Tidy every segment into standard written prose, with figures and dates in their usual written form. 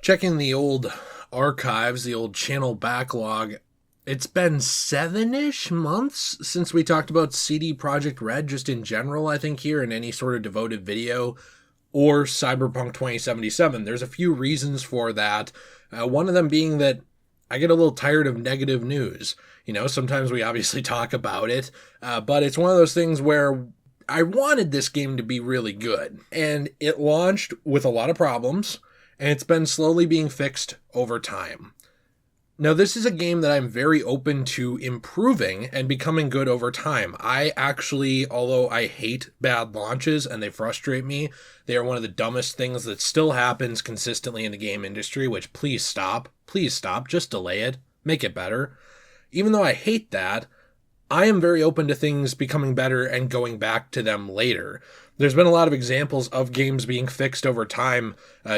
Checking the old archives, the old channel backlog, it's been 7-ish months since we talked about CD Projekt Red just in general, I think, here in any sort of devoted video, or Cyberpunk 2077. There's a few reasons for that. One of them being that I get a little tired of negative news. You know, sometimes we obviously talk about it, but it's one of those things where I wanted this game to be really good, and it launched with a lot of problems, and it's been slowly being fixed over time. Now, this is a game that I'm very open to improving and becoming good over time. I actually, although I hate bad launches and they frustrate me, they are one of the dumbest things that still happens consistently in the game industry, which please stop, just delay it, make it better. Even though I hate that, I am very open to things becoming better and going back to them later. There's been a lot of examples of games being fixed over time.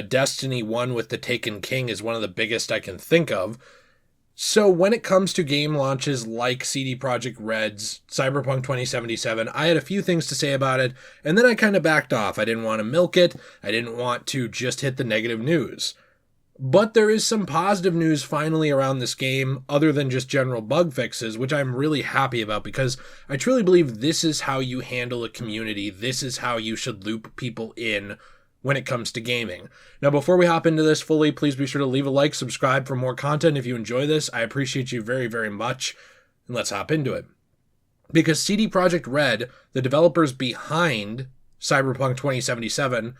Destiny 1 with the Taken King is one of the biggest I can think of. So when it comes to game launches like CD Projekt Red's Cyberpunk 2077, I had a few things to say about it, and then I kind of backed off. I didn't want to milk it. I didn't want to just hit the negative news. But there is some positive news finally around this game, other than just general bug fixes, which I'm really happy about because I truly believe this is how you handle a community. This is how you should loop people in when it comes to gaming. Now, before we hop into this fully, please be sure to leave a like, subscribe for more content if you enjoy this. I appreciate you very, very much. And let's hop into it. Because CD Projekt Red, the developers behind Cyberpunk 2077,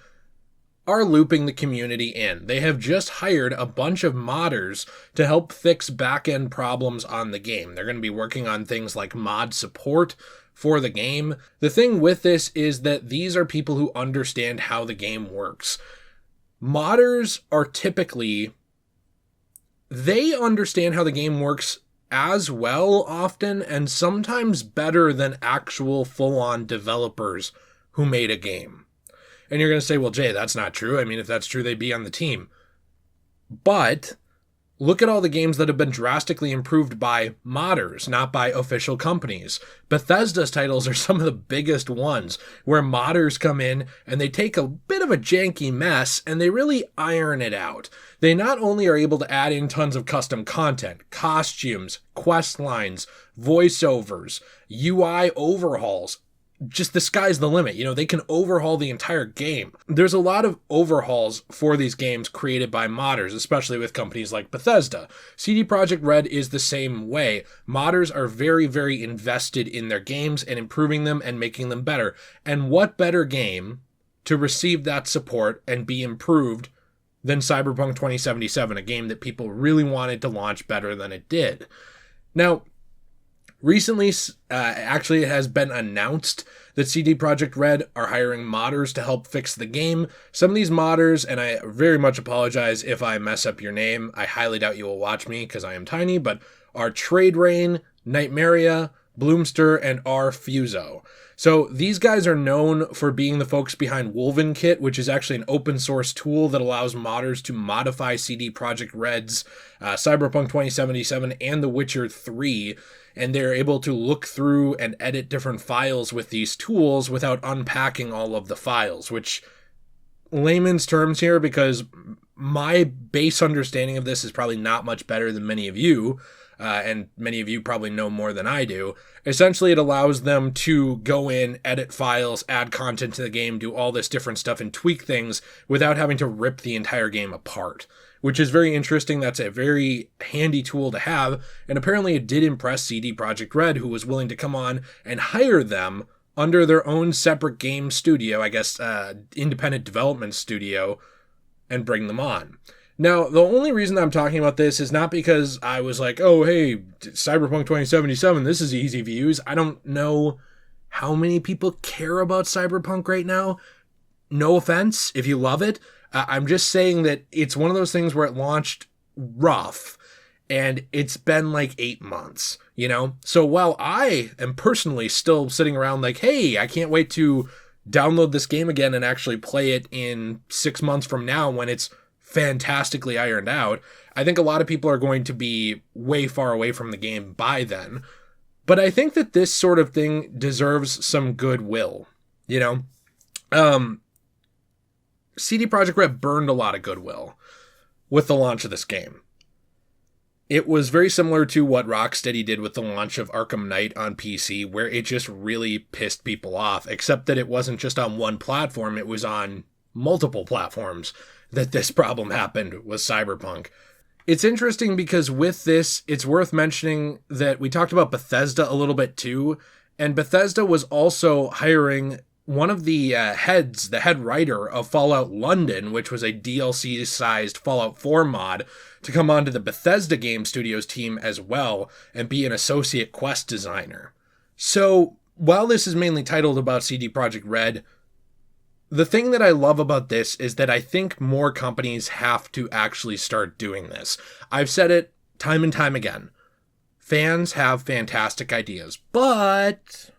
are looping the community in. They have just hired a bunch of modders to help fix back-end problems on the game. They're going to be working on things like mod support for the game. The thing with this is that these are people who understand how the game works. Modders are typically, they understand how the game works as well often and sometimes better than actual full-on developers who made a game. And you're going to say, well, Jay, that's not true. I mean, if that's true, they'd be on the team. But look at all the games that have been drastically improved by modders, not by official companies. Bethesda's titles are some of the biggest ones where modders come in and they take a bit of a janky mess and they really iron it out. They not only are able to add in tons of custom content, costumes, quest lines, voiceovers, UI overhauls, just the sky's the limit. You know, they can overhaul the entire game. There's a lot of overhauls for these games created by modders, especially with companies like Bethesda. CD Projekt Red is the same way. Modders are very, very invested in their games and improving them and making them better. And what better game to receive that support and be improved than Cyberpunk 2077, a game that people really wanted to launch better than it did. Now, recently, actually, it has been announced that CD Projekt Red are hiring modders to help fix the game. Some of these modders, and I very much apologize if I mess up your name, I highly doubt you will watch me because I am tiny, but are Trade Rain, Nightmaria, Bloomster, and R. Fuso. So these guys are known for being the folks behind Wolven Kit, which is actually an open source tool that allows modders to modify CD Projekt Red's Cyberpunk 2077 and The Witcher 3, and they're able to look through and edit different files with these tools without unpacking all of the files, which, layman's terms here, because my base understanding of this is probably not much better than many of you, and many of you probably know more than I do. Essentially, it allows them to go in, edit files, add content to the game, do all this different stuff, and tweak things without having to rip the entire game apart, which is very interesting. That's a very handy tool to have, and apparently it did impress CD Projekt Red, who was willing to come on and hire them under their own separate game studio, I guess independent development studio, and bring them on. Now, the only reason I'm talking about this is not because I was like, oh, hey, Cyberpunk 2077, this is easy views. I don't know how many people care about Cyberpunk right now. No offense if you love it. I'm just saying that it's one of those things where it launched rough, and it's been like 8 months, you know? So while I am personally still sitting around like, hey, I can't wait to download this game again and actually play it in 6 months from now when it's fantastically ironed out, I think a lot of people are going to be way far away from the game by then. But I think that this sort of thing deserves some goodwill, you know? CD Projekt Red burned a lot of goodwill. with the launch of this game. It was very similar to what Rocksteady did with the launch of Arkham Knight on PC, where it just really pissed people off, except that it wasn't just on one platform, it was on multiple platforms that this problem happened with Cyberpunk. It's interesting because with this, it's worth mentioning that we talked about Bethesda a little bit too, and Bethesda was also hiring one of the the head writer of Fallout London, which was a DLC-sized Fallout 4 mod, to come onto the Bethesda Game Studios team as well and be an associate quest designer. So, while this is mainly titled about CD Projekt Red, the thing that I love about this is that I think more companies have to actually start doing this. I've said it time and time again. Fans have fantastic ideas, but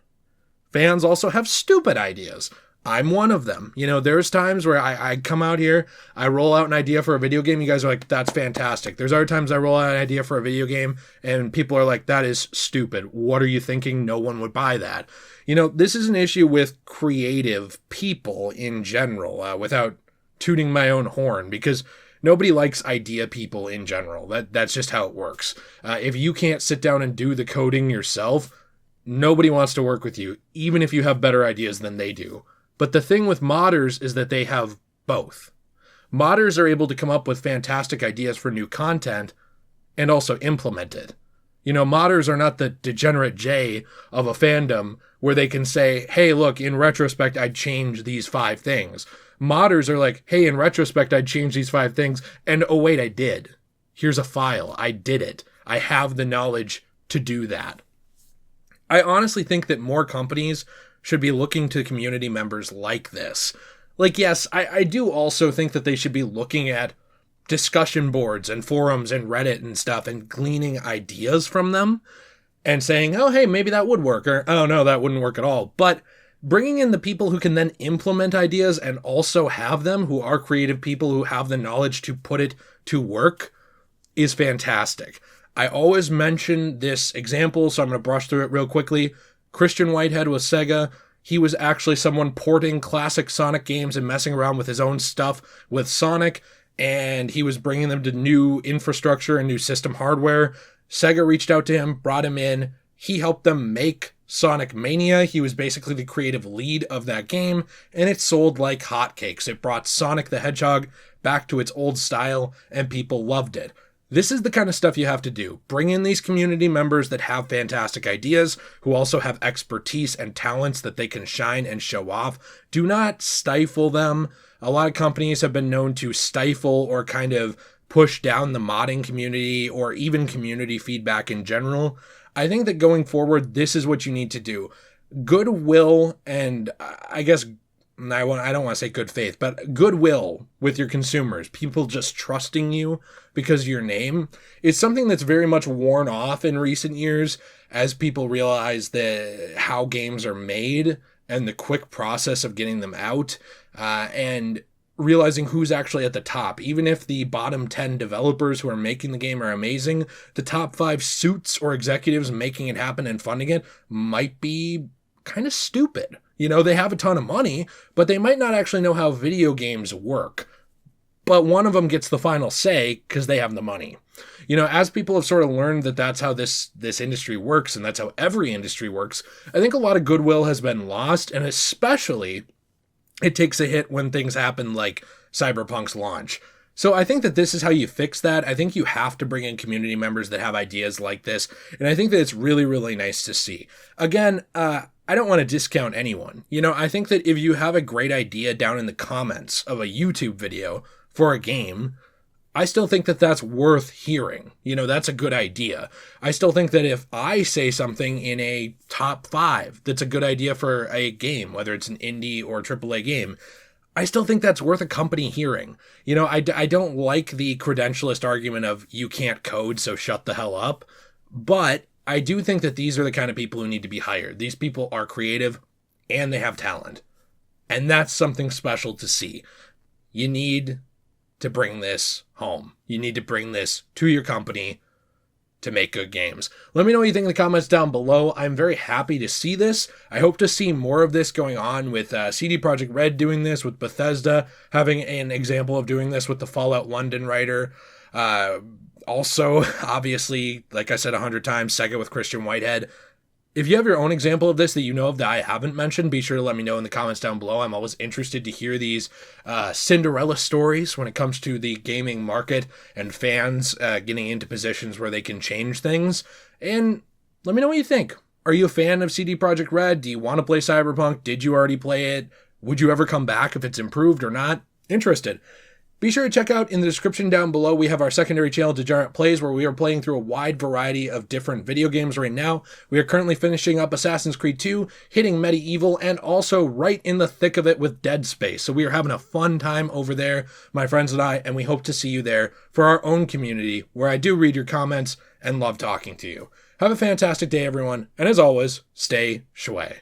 fans also have stupid ideas. I'm one of them. You know, there's times where I come out here, I roll out an idea for a video game, you guys are like, that's fantastic. There's other times I roll out an idea for a video game, and people are like, that is stupid. What are you thinking? No one would buy that. You know, this is an issue with creative people in general, without tooting my own horn, because nobody likes idea people in general. That's just how it works. If you can't sit down and do the coding yourself, nobody wants to work with you, even if you have better ideas than they do. But the thing with modders is that they have both. Modders are able to come up with fantastic ideas for new content and also implement it. You know, modders are not the Degenerate J of a fandom where they can say, hey, look, in retrospect, I'd change these 5 things. Modders are like, hey, in retrospect, I'd change these 5 things. And oh, wait, I did. Here's a file. I did it. I have the knowledge to do that. I honestly think that more companies should be looking to community members like this. Like, yes, I do also think that they should be looking at discussion boards and forums and Reddit and stuff and gleaning ideas from them and saying, oh, hey, maybe that would work, or, oh, no, that wouldn't work at all. But bringing in the people who can then implement ideas and also have them, who are creative people who have the knowledge to put it to work, is fantastic. I always mention this example, so I'm going to brush through it real quickly. Christian Whitehead with Sega. He was actually someone porting classic Sonic games and messing around with his own stuff with Sonic, and he was bringing them to new infrastructure and new system hardware. Sega reached out to him, brought him in. He helped them make Sonic Mania. He was basically the creative lead of that game, and it sold like hotcakes. It brought Sonic the Hedgehog back to its old style, and people loved it. This is the kind of stuff you have to do. Bring in these community members that have fantastic ideas, who also have expertise and talents that they can shine and show off. Do not stifle them. A lot of companies have been known to stifle or kind of push down the modding community or even community feedback in general. I think that going forward, this is what you need to do. Goodwill and I guess I don't want to say good faith, but goodwill with your consumers, people just trusting you because of your name, is something that's very much worn off in recent years as people realize how games are made and the quick process of getting them out, and realizing who's actually at the top. Even if the bottom 10 developers who are making the game are amazing, the top 5 suits or executives making it happen and funding it might be kind of stupid. You know, they have a ton of money, but they might not actually know how video games work. But one of them gets the final say because they have the money. You know, as people have sort of learned that that's how this industry works, and that's how every industry works, I think a lot of goodwill has been lost, and especially it takes a hit when things happen like Cyberpunk's launch. So I think that this is how you fix that. I think you have to bring in community members that have ideas like this, and I think that it's really, really nice to see. Again, I don't want to discount anyone. You know, I think that if you have a great idea down in the comments of a YouTube video for a game, I still think that that's worth hearing. You know, that's a good idea. I still think that if I say something in a top 5 that's a good idea for a game, whether it's an indie or AAA game, I still think that's worth a company hearing. You know, I don't like the credentialist argument of you can't code, so shut the hell up. But I do think that these are the kind of people who need to be hired. These people are creative and they have talent. And that's something special to see. You need to bring this home. You need to bring this to your company to make good games. Let me know what you think in the comments down below. I'm very happy to see this. I hope to see more of this going on with CD Projekt Red doing this, with Bethesda having an example of doing this with the Fallout London writer. Also, obviously, like I said 100 times, Sega with Christian Whitehead. If you have your own example of this that you know of that I haven't mentioned, be sure to let me know in the comments down below. I'm always interested to hear these Cinderella stories when it comes to the gaming market and fans getting into positions where they can change things. And let me know what you think. Are you a fan of CD Projekt Red? Do you want to play Cyberpunk? Did you already play it? Would you ever come back if it's improved or not? Interested. Be sure to check out in the description down below. We have our secondary channel, Degenerate Plays, where we are playing through a wide variety of different video games right now. We are currently finishing up Assassin's Creed 2, hitting Medieval, and also right in the thick of it with Dead Space. So we are having a fun time over there, my friends and I, and we hope to see you there for our own community, where I do read your comments and love talking to you. Have a fantastic day, everyone, and as always, stay shui.